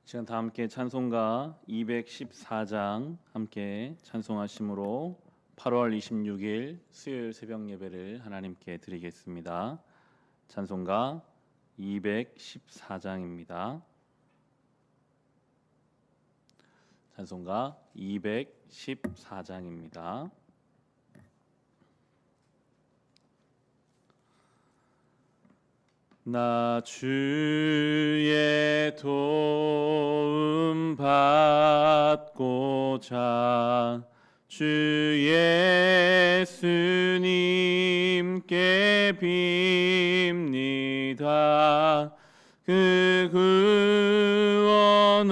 시간 다 함께 찬송가 214장 함께 찬송하심으로 8월 26일 수요일 새벽 예배를 하나님께 드리겠습니다. 찬송가 214장입니다. 찬송가 214장입니다. 나 주의 도움 받고자 주 예수님께 빕니다. 그 구원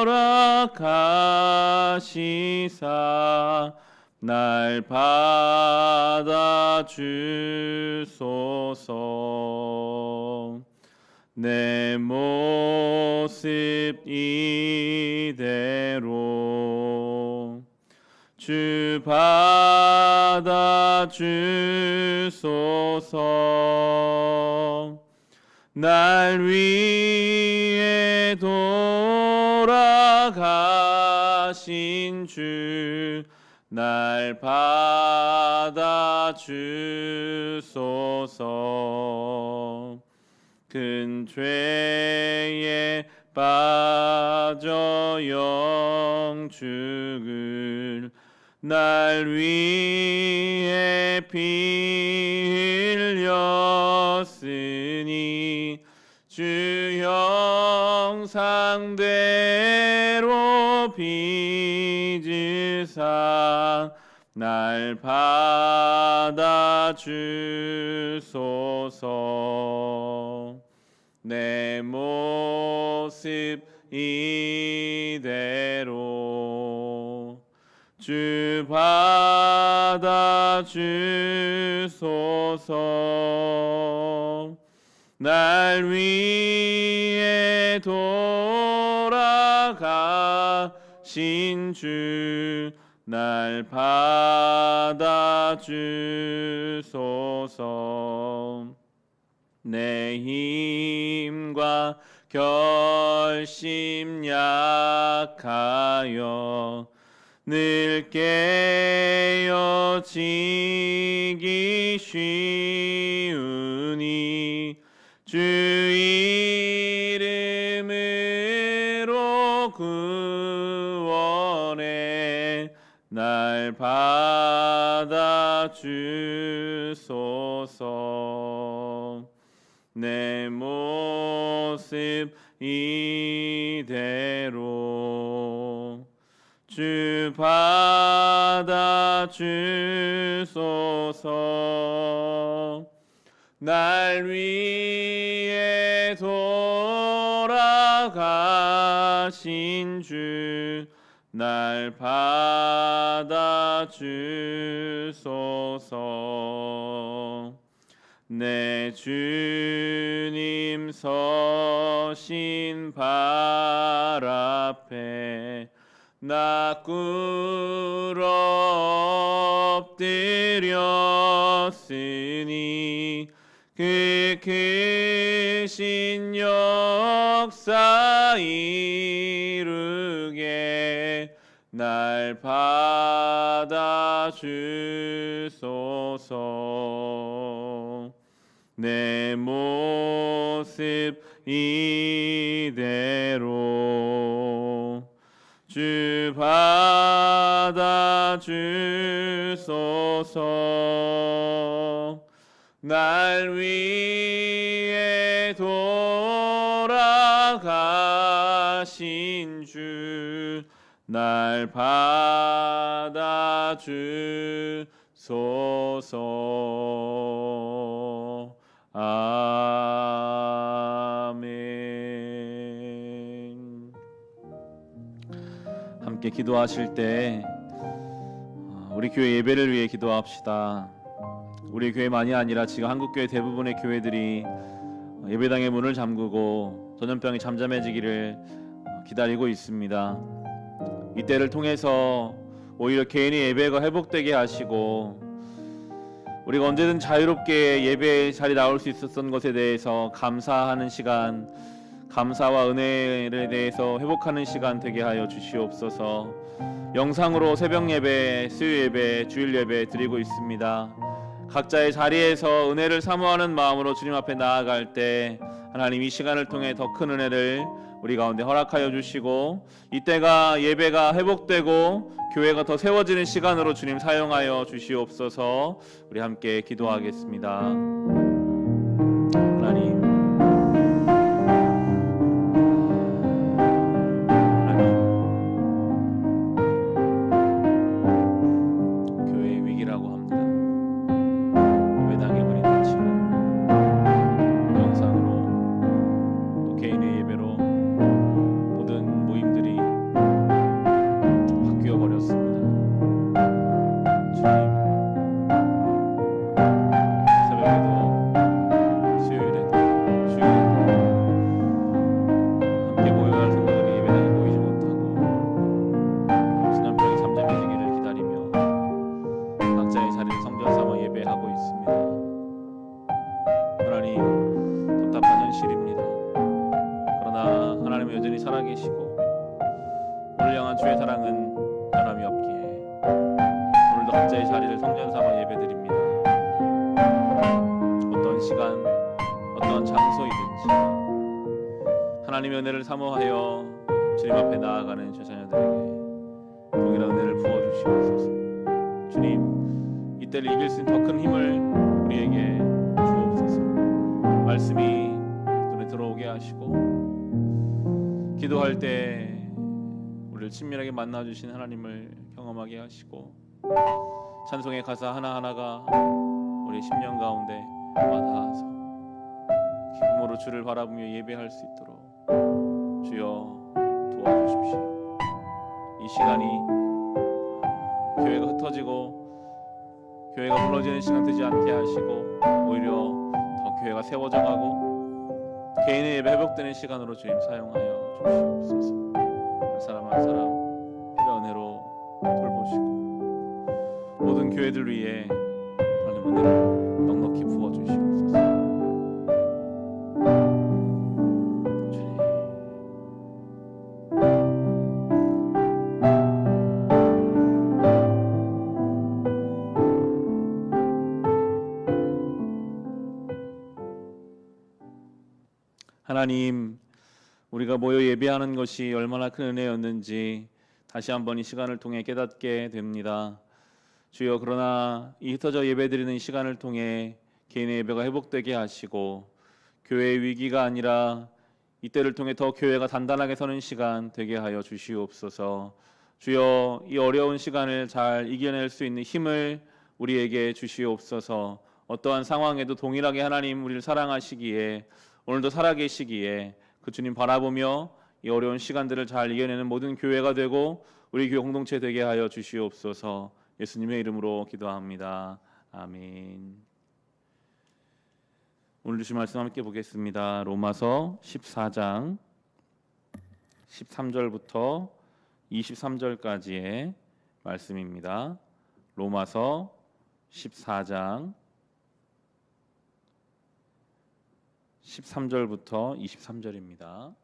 허락하시사 날 받아 주소서. 내 모습 이대로 주 받아 주소서. 날 위해 돌아가신 주 날 받아 주소서. 큰 죄에 빠져 영 죽을 날 위해 피 흘렸으니 주 형상대로 빚으사 날 받아 주소서. 내 모습 이대로 주 받아 주소서. 날 위해 돌아가신 주 날 받아 주소서. 내 힘과 결심 약하여 늘 깨어지기 쉬우니 주 이름으로 구원해 날 받아 주소서. 내 모습 이대로 주 받아 주소서. 날 위해 돌아가신 주 날 받아 주소서. 내 주님 서신 발 앞에 나 꿇어 엎드렸으니 그 크신 역사 이루게 날 받아 주소서. 내 모습 이대로 주 받아 주소서. 날 위해 돌아가신 주 날 받아 주소서. 아멘. 함께 기도하실 때 우리 교회 예배를 위해 기도합시다. 우리 교회만이 아니라 지금 한국교회 대부분의 교회들이 예배당의 문을 잠그고 전염병이 잠잠해지기를 기다리고 있습니다. 이때를 통해서 오히려 개인의 예배가 회복되게 하시고 우리가 언제든 자유롭게 예배의 자리에 나올 수 있었던 것에 대해서 감사하는 시간 감사와 은혜에 대해서 회복하는 시간 되게 하여 주시옵소서. 영상으로 새벽 예배, 수요 예배, 주일 예배 드리고 있습니다. 각자의 자리에서 은혜를 사모하는 마음으로 주님 앞에 나아갈 때 하나님 이 시간을 통해 더 큰 은혜를 우리 가운데 허락하여 주시고, 이때가 예배가 회복되고 교회가 더 세워지는 시간으로 주님 사용하여 주시옵소서. 우리 함께 기도하겠습니다. 하나님, 교회의 위기라고 합니다. 예배당에 문이 닫히고 영상으로 또 개인의 예배로 모든 모임들이 바뀌어 버렸습니다. 주님, 새벽에도 수요일에도 주일에도 함께 모여야 할 성도들이 예배당에 모이지 못하고 지난병이 잠잠해지기를 기다리며 각자의 자리를 성전 삼아 예배하고 있습니다. 하나님, 답답한 현실입니다. 그러나 하나님은 여전히 살아계시고 오늘 향한 주의 사랑은 변함이 없기에 오늘도 각자의 자리를 성전 삼아 예배드립니다. 어떤 시간, 어떤 장소이든지 하나님의 은혜를 사모하여 주님 앞에 나아가는 제 자녀들에게 동일한 은혜를 부어주시옵소서. 주님, 이때를 이길 수 있는 더 큰 힘을 우리에게 주옵소서. 말씀이 눈에 들어오게 하시고 기도할 때 우리를 친밀하게 만나주신 하나님을 경험하게 하시고 찬송의 가사 하나하나가 우리 심령 가운데 와닿아서 기쁨으로 주를 바라보며 예배할 수 있도록 주여 도와주십시오. 이 시간이 교회가 흩어지고 교회가 무너지는 시간 되지 않게 하시고 오히려 더 교회가 세워져 가고 개인의 예배 회복되는 시간으로 주님 사용하여 주시옵소서. 한 사람 한 사람 피가 은혜로 돌보시고 모든 교회들 위해 하나님 은혜를 넉넉히 부어주시옵소서. 주님, 하나님, 우리가 모여 예배하는 것이 얼마나 큰 은혜였는지 다시 한번 이 시간을 통해 깨닫게 됩니다. 주여, 그러나 이 흩어져 예배드리는 시간을 통해 개인의 예배가 회복되게 하시고 교회의 위기가 아니라 이때를 통해 더 교회가 단단하게 서는 시간 되게 하여 주시옵소서. 주여, 이 어려운 시간을 잘 이겨낼 수 있는 힘을 우리에게 주시옵소서. 어떠한 상황에도 동일하게 하나님 우리를 사랑하시기에 오늘도 살아계시기에 그 주님 바라보며 이 어려운 시간들을 잘 이겨내는 모든 교회가 되고 우리 교회 공동체 되게 하여 주시옵소서. 예수님의 이름으로 기도합니다. 아멘. 오늘 주신 말씀 함께 보겠습니다. 로마서 14장 13절부터 23절까지의 말씀입니다. 로마서 14장 13절부터 23절입니다.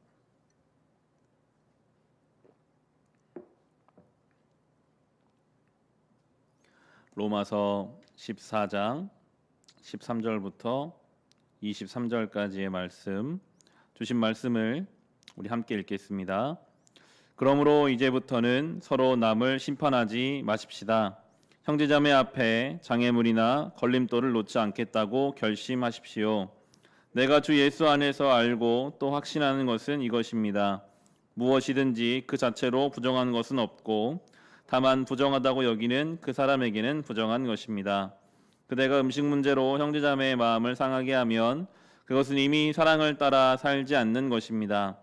로마서 14장 13절부터 23절까지의 말씀, 주신 말씀을 우리 함께 읽겠습니다. 그러므로 이제부터는 서로 남을 심판하지 마십시다. 형제자매 앞에 장애물이나 걸림돌을 놓지 않겠다고 결심하십시오. 내가 주 예수 안에서 알고 또 확신하는 것은 이것입니다. 무엇이든지 그 자체로 부정한 것은 없고 다만 부정하다고 여기는 그 사람에게는 부정한 것입니다. 그대가 음식 문제로 형제자매의 마음을 상하게 하면 그것은 이미 사랑을 따라 살지 않는 것입니다.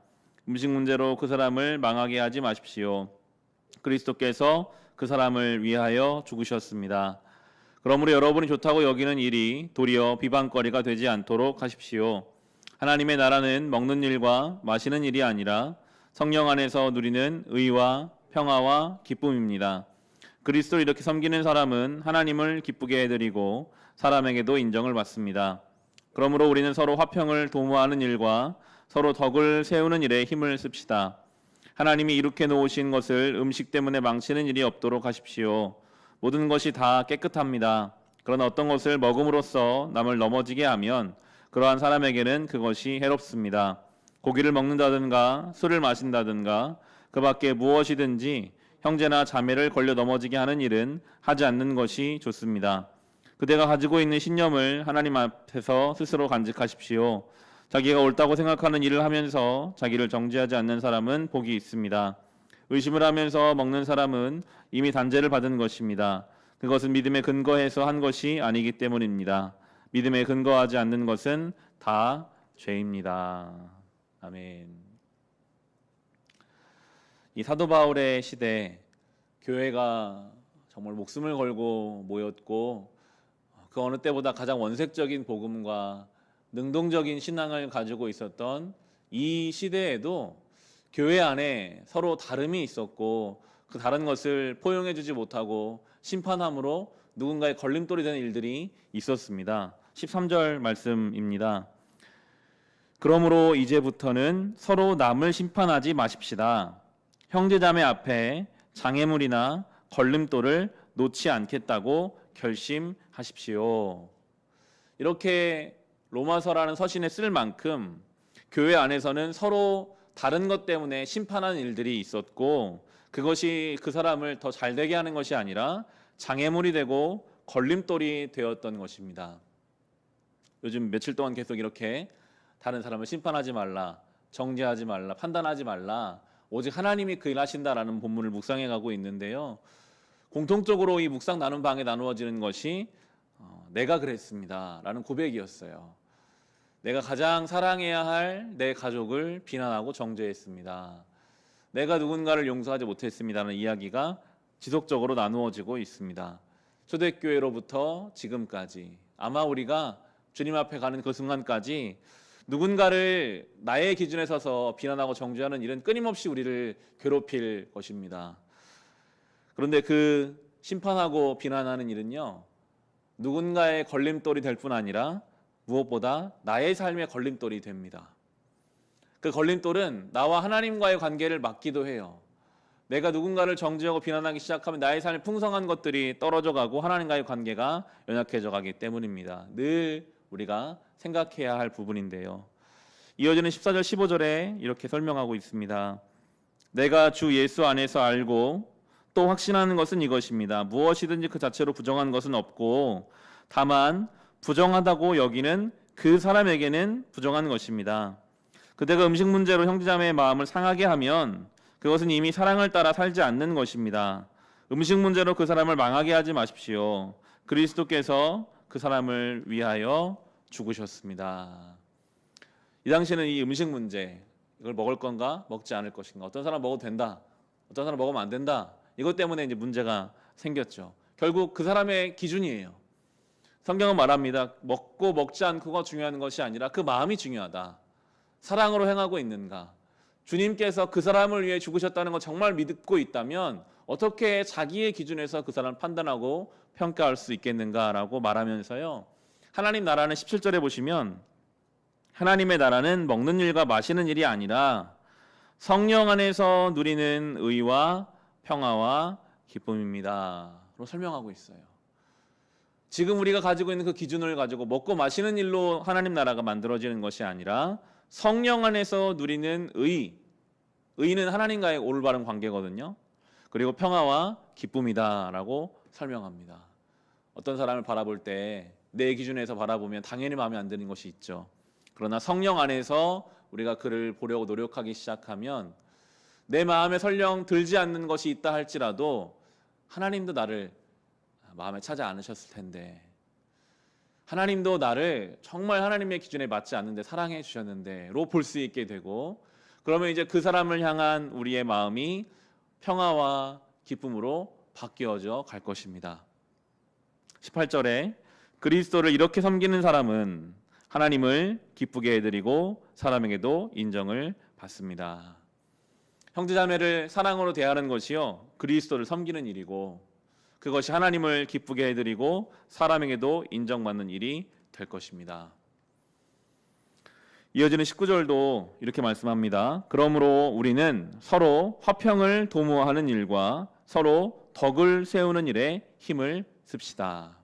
음식 문제로 그 사람을 망하게 하지 마십시오. 그리스도께서 그 사람을 위하여 죽으셨습니다. 그러므로 여러분이 좋다고 여기는 일이 도리어 비방거리가 되지 않도록 하십시오. 하나님의 나라는 먹는 일과 마시는 일이 아니라 성령 안에서 누리는 의와 평화와 기쁨입니다. 그리스도를 이렇게 섬기는 사람은 하나님을 기쁘게 해드리고 사람에게도 인정을 받습니다. 그러므로 우리는 서로 화평을 도모하는 일과 서로 덕을 세우는 일에 힘을 씁시다. 하나님이 이룩해 놓으신 것을 음식 때문에 망치는 일이 없도록 하십시오. 모든 것이 다 깨끗합니다. 그러나 어떤 것을 먹음으로써 남을 넘어지게 하면 그러한 사람에게는 그것이 해롭습니다. 고기를 먹는다든가 술을 마신다든가 그 밖에 무엇이든지 형제나 자매를 걸려 넘어지게 하는 일은 하지 않는 것이 좋습니다. 그대가 가지고 있는 신념을 하나님 앞에서 스스로 간직하십시오. 자기가 옳다고 생각하는 일을 하면서 자기를 정죄하지 않는 사람은 복이 있습니다. 의심을 하면서 먹는 사람은 이미 단죄를 받은 것입니다. 그것은 믿음에 근거해서 한 것이 아니기 때문입니다. 믿음에 근거하지 않는 것은 다 죄입니다. 아멘. 이 사도 바울의 시대, 교회가 정말 목숨을 걸고 모였고 그 어느 때보다 가장 원색적인 복음과 능동적인 신앙을 가지고 있었던 이 시대에도 교회 안에 서로 다름이 있었고 그 다른 것을 포용해주지 못하고 심판함으로 누군가의 걸림돌이 되는 일들이 있었습니다. 13절 말씀입니다. 그러므로 이제부터는 서로 남을 심판하지 마십시다. 형제자매 앞에 장애물이나 걸림돌을 놓지 않겠다고 결심하십시오. 이렇게 로마서라는 서신에 쓸 만큼 교회 안에서는 서로 다른 것 때문에 심판하는 일들이 있었고 그것이 그 사람을 더 잘되게 하는 것이 아니라 장애물이 되고 걸림돌이 되었던 것입니다. 요즘 며칠 동안 계속 이렇게 다른 사람을 심판하지 말라, 정죄하지 말라, 판단하지 말라, 오직 하나님이 그 일 하신다라는 본문을 묵상해 가고 있는데요. 공통적으로 이 묵상 나눈 방에 나누어지는 것이 내가 그랬습니다 라는 고백이었어요. 내가 가장 사랑해야 할 내 가족을 비난하고 정죄했습니다. 내가 누군가를 용서하지 못했습니다라는 이야기가 지속적으로 나누어지고 있습니다. 초대교회로부터 지금까지 아마 우리가 주님 앞에 가는 그 순간까지 누군가를 나의 기준에 서서 비난하고 정죄하는 일은 끊임없이 우리를 괴롭힐 것입니다. 그런데 그 심판하고 비난하는 일은요, 누군가의 걸림돌이 될 뿐 아니라 무엇보다 나의 삶의 걸림돌이 됩니다. 그 걸림돌은 나와 하나님과의 관계를 막기도 해요. 내가 누군가를 정죄하고 비난하기 시작하면 나의 삶에 풍성한 것들이 떨어져 가고 하나님과의 관계가 연약해져 가기 때문입니다. 늘 우리가 생각해야 할 부분인데요. 이어지는 14절 15절에 이렇게 설명하고 있습니다. 내가 주 예수 안에서 알고 또 확신하는 것은 이것입니다. 무엇이든지 그 자체로 부정한 것은 없고 다만 부정하다고 여기는 그 사람에게는 부정한 것입니다. 그대가 음식 문제로 형제자매의 마음을 상하게 하면 그것은 이미 사랑을 따라 살지 않는 것입니다. 음식 문제로 그 사람을 망하게 하지 마십시오. 그리스도께서 그 사람을 위하여 죽으셨습니다. 이 당시에는 이 음식 문제, 이걸 먹을 건가 먹지 않을 것인가, 어떤 사람 먹어도 된다, 어떤 사람 먹으면 안 된다, 이것 때문에 이제 문제가 생겼죠. 결국 그 사람의 기준이에요. 성경은 말합니다. 먹고 먹지 않고가 중요한 것이 아니라 그 마음이 중요하다. 사랑으로 행하고 있는가? 주님께서 그 사람을 위해 죽으셨다는 거 정말 믿고 있다면 어떻게 자기의 기준에서 그 사람을 판단하고 평가할 수 있겠는가라고 말하면서요. 하나님 나라는 17절에 보시면 하나님의 나라는 먹는 일과 마시는 일이 아니라 성령 안에서 누리는 의와 평화와 기쁨입니다. 로 설명하고 있어요. 지금 우리가 가지고 있는 그 기준을 가지고 먹고 마시는 일로 하나님 나라가 만들어지는 것이 아니라 성령 안에서 누리는 의는 하나님과의 올바른 관계거든요. 그리고 평화와 기쁨이다라고 설명합니다. 어떤 사람을 바라볼 때 내 기준에서 바라보면 당연히 마음에 안 드는 것이 있죠. 그러나 성령 안에서 우리가 그를 보려고 노력하기 시작하면 내 마음에 설령 들지 않는 것이 있다 할지라도 하나님도 나를 마음에 차지 않으셨을 텐데, 하나님도 나를 정말 하나님의 기준에 맞지 않는데 사랑해 주셨는데로 볼 수 있게 되고, 그러면 이제 그 사람을 향한 우리의 마음이 평화와 기쁨으로 바뀌어져 갈 것입니다. 18절에 그리스도를 이렇게 섬기는 사람은 하나님을 기쁘게 해드리고 사람에게도 인정을 받습니다. 형제자매를 사랑으로 대하는 것이요, 그리스도를 섬기는 일이고 그것이 하나님을 기쁘게 해드리고 사람에게도 인정받는 일이 될 것입니다. 이어지는 19절도 이렇게 말씀합니다. 그러므로 우리는 서로 화평을 도모하는 일과 서로 덕을 세우는 일에 힘을 씁시다.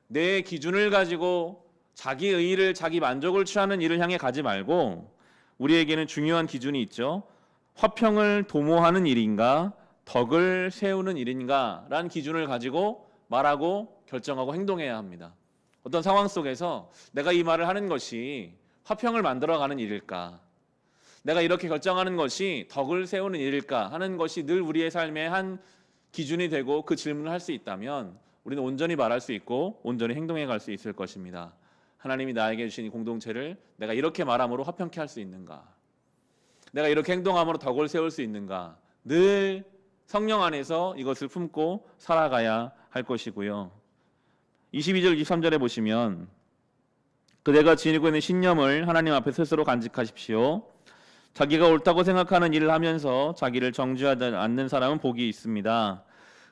내 기준을 가지고 자기 의의를, 자기 만족을 취하는 일을 향해 가지 말고 우리에게는 중요한 기준이 있죠. 화평을 도모하는 일인가 덕을 세우는 일인가 라는 기준을 가지고 말하고 결정하고 행동해야 합니다. 어떤 상황 속에서 내가 이 말을 하는 것이 화평을 만들어가는 일일까, 내가 이렇게 결정하는 것이 덕을 세우는 일일까 하는 것이 늘 우리의 삶의 한 기준이 되고 그 질문을 할 수 있다면 우리는 온전히 말할 수 있고 온전히 행동해 갈 수 있을 것입니다. 하나님이 나에게 주신 이 공동체를 내가 이렇게 말함으로 화평케 할 수 있는가, 내가 이렇게 행동함으로 덕을 세울 수 있는가, 늘 성령 안에서 이것을 품고 살아가야 할 것이고요. 22절 23절에 보시면 그대가 지니고 있는 신념을 하나님 앞에 스스로 간직하십시오. 자기가 옳다고 생각하는 일을 하면서 자기를 정죄하지 않는 사람은 복이 있습니다.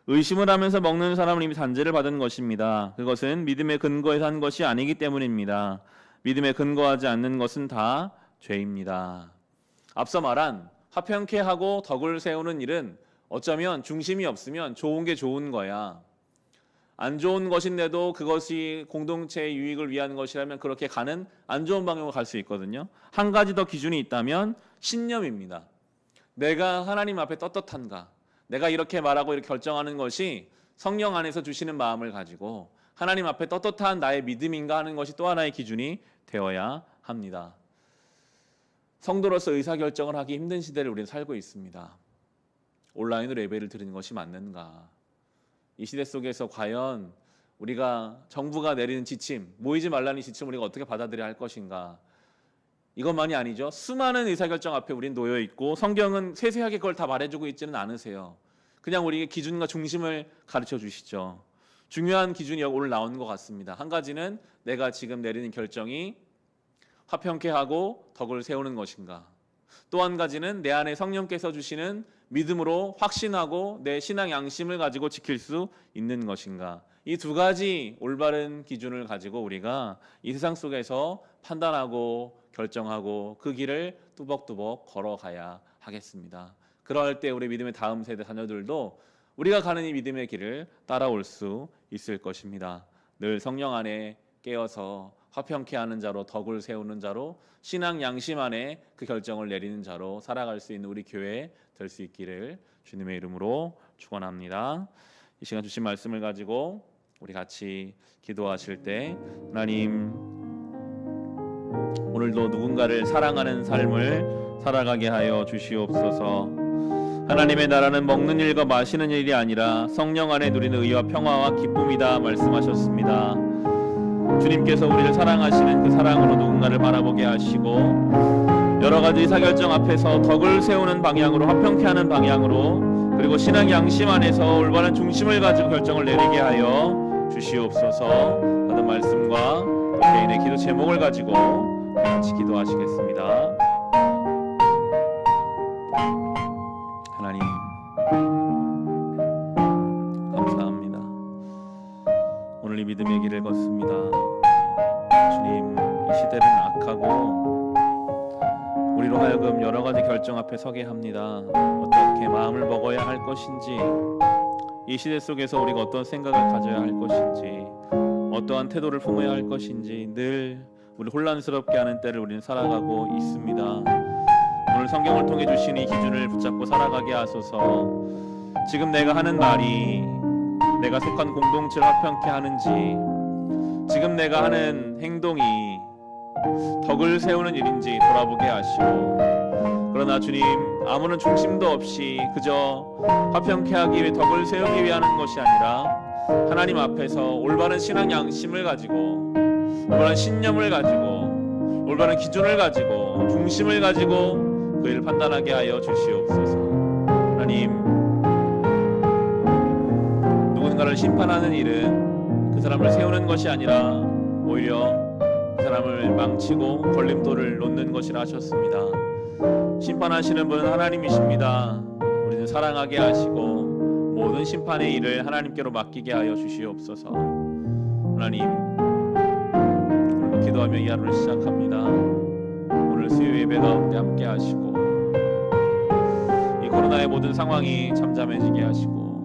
의심을 하면서 먹는 사람은 이미 단죄를 받은 것입니다. 그것은 믿음의 근거에서 한 것이 아니기 때문입니다. 믿음에 근거하지 않는 것은 다 죄입니다. 앞서 말한 화평케 하고 덕을 세우는 일은 어쩌면 중심이 없으면 좋은 게 좋은 거야, 안 좋은 것인데도 그것이 공동체의 유익을 위한 것이라면 그렇게 가는 안 좋은 방향으로 갈 수 있거든요. 한 가지 더 기준이 있다면 신념입니다. 내가 하나님 앞에 떳떳한가, 내가 이렇게 말하고 이렇게 결정하는 것이 성령 안에서 주시는 마음을 가지고 하나님 앞에 떳떳한 나의 믿음인가 하는 것이 또 하나의 기준이 되어야 합니다. 성도로서 의사결정을 하기 힘든 시대를 우리는 살고 있습니다. 온라인으로 예배를 드리는 것이 맞는가? 이 시대 속에서 과연 우리가 정부가 내리는 지침, 모이지 말라는 지침을 우리가 어떻게 받아들여야 할 것인가? 이것만이 아니죠. 수많은 의사결정 앞에 우린 놓여 있고 성경은 세세하게 그걸 다 말해주고 있지는 않으세요. 그냥 우리에게 기준과 중심을 가르쳐 주시죠. 중요한 기준이 오늘 나온 것 같습니다. 한 가지는 내가 지금 내리는 결정이 화평케 하고 덕을 세우는 것인가, 또 한 가지는 내 안에 성령께서 주시는 믿음으로 확신하고 내 신앙 양심을 가지고 지킬 수 있는 것인가. 이 두 가지 올바른 기준을 가지고 우리가 이 세상 속에서 판단하고 결정하고 그 길을 뚜벅뚜벅 걸어가야 하겠습니다. 그럴 때 우리 믿음의 다음 세대 자녀들도 우리가 가는 이 믿음의 길을 따라올 수 있을 것입니다. 늘 성령 안에 깨어서 화평케 하는 자로, 덕을 세우는 자로, 신앙 양심 안에 그 결정을 내리는 자로 살아갈 수 있는 우리 교회 될 수 있기를 주님의 이름으로 축원합니다. 이 시간 주신 말씀을 가지고 우리 같이 기도하실 때, 하나님, 오늘도 누군가를 사랑하는 삶을 살아가게 하여 주시옵소서. 하나님의 나라는 먹는 일과 마시는 일이 아니라 성령 안에 누리는 의와 평화와 기쁨이다 말씀하셨습니다. 주님께서 우리를 사랑하시는 그 사랑으로 누군가를 바라보게 하시고 여러 가지 의사결정 앞에서 덕을 세우는 방향으로, 화평케 하는 방향으로, 그리고 신앙 양심 안에서 올바른 중심을 가지고 결정을 내리게 하여 주시옵소서. 받은 말씀과 또 개인의 기도 제목을 가지고 같이 기도하시겠습니다. 하나님, 감사합니다. 오늘 이 믿음의 길을 걷습니다. 주님, 이 시대는 악하고 우리로 하여금 여러 가지 결정 앞에 서게 합니다. 어떻게 마음을 먹어야 할 것인지, 이 시대 속에서 우리가 어떤 생각을 가져야 할 것인지, 어떠한 태도를 품어야 할 것인지 늘 우리 혼란스럽게 하는 때를 우리는 살아가고 있습니다. 오늘 성경을 통해 주신 이 기준을 붙잡고 살아가게 하소서. 지금 내가 하는 말이 내가 속한 공동체를 화평케 하는지, 지금 내가 하는 행동이 덕을 세우는 일인지 돌아보게 하시고, 그러나 주님, 아무런 중심도 없이 그저 화평케 하기 위해 덕을 세우기 위해 하는 것이 아니라 하나님 앞에서 올바른 신앙 양심을 가지고, 올바른 신념을 가지고, 올바른 기준을 가지고, 중심을 가지고 그 일을 판단하게 하여 주시옵소서. 하나님, 누군가를 심판하는 일은 그 사람을 세우는 것이 아니라 오히려 그 사람을 망치고 걸림돌을 놓는 것이라 하셨습니다. 심판하시는 분은 하나님이십니다. 우리는 사랑하게 하시고 모든 심판의 일을 하나님께로 맡기게 하여 주시옵소서. 하나님, 오늘도 기도하며 이 하루를 시작합니다. 예배 가운데 함께 하시고 이 코로나의 모든 상황이 잠잠해지게 하시고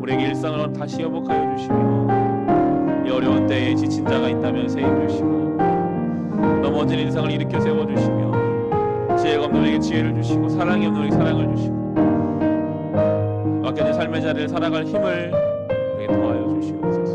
우리에게 일상을 다시 회복하여 주시며 이 어려운 때에 지친 자가 있다면 세임 주시고 넘어진 인생을 일으켜 세워주시며 지혜가 없는 우리에게 지혜를 주시고 사랑이 없는 우리에게 사랑을 주시고 맡겨진 삶의 자리를 살아갈 힘을 우리에게 더하여 주시옵소서.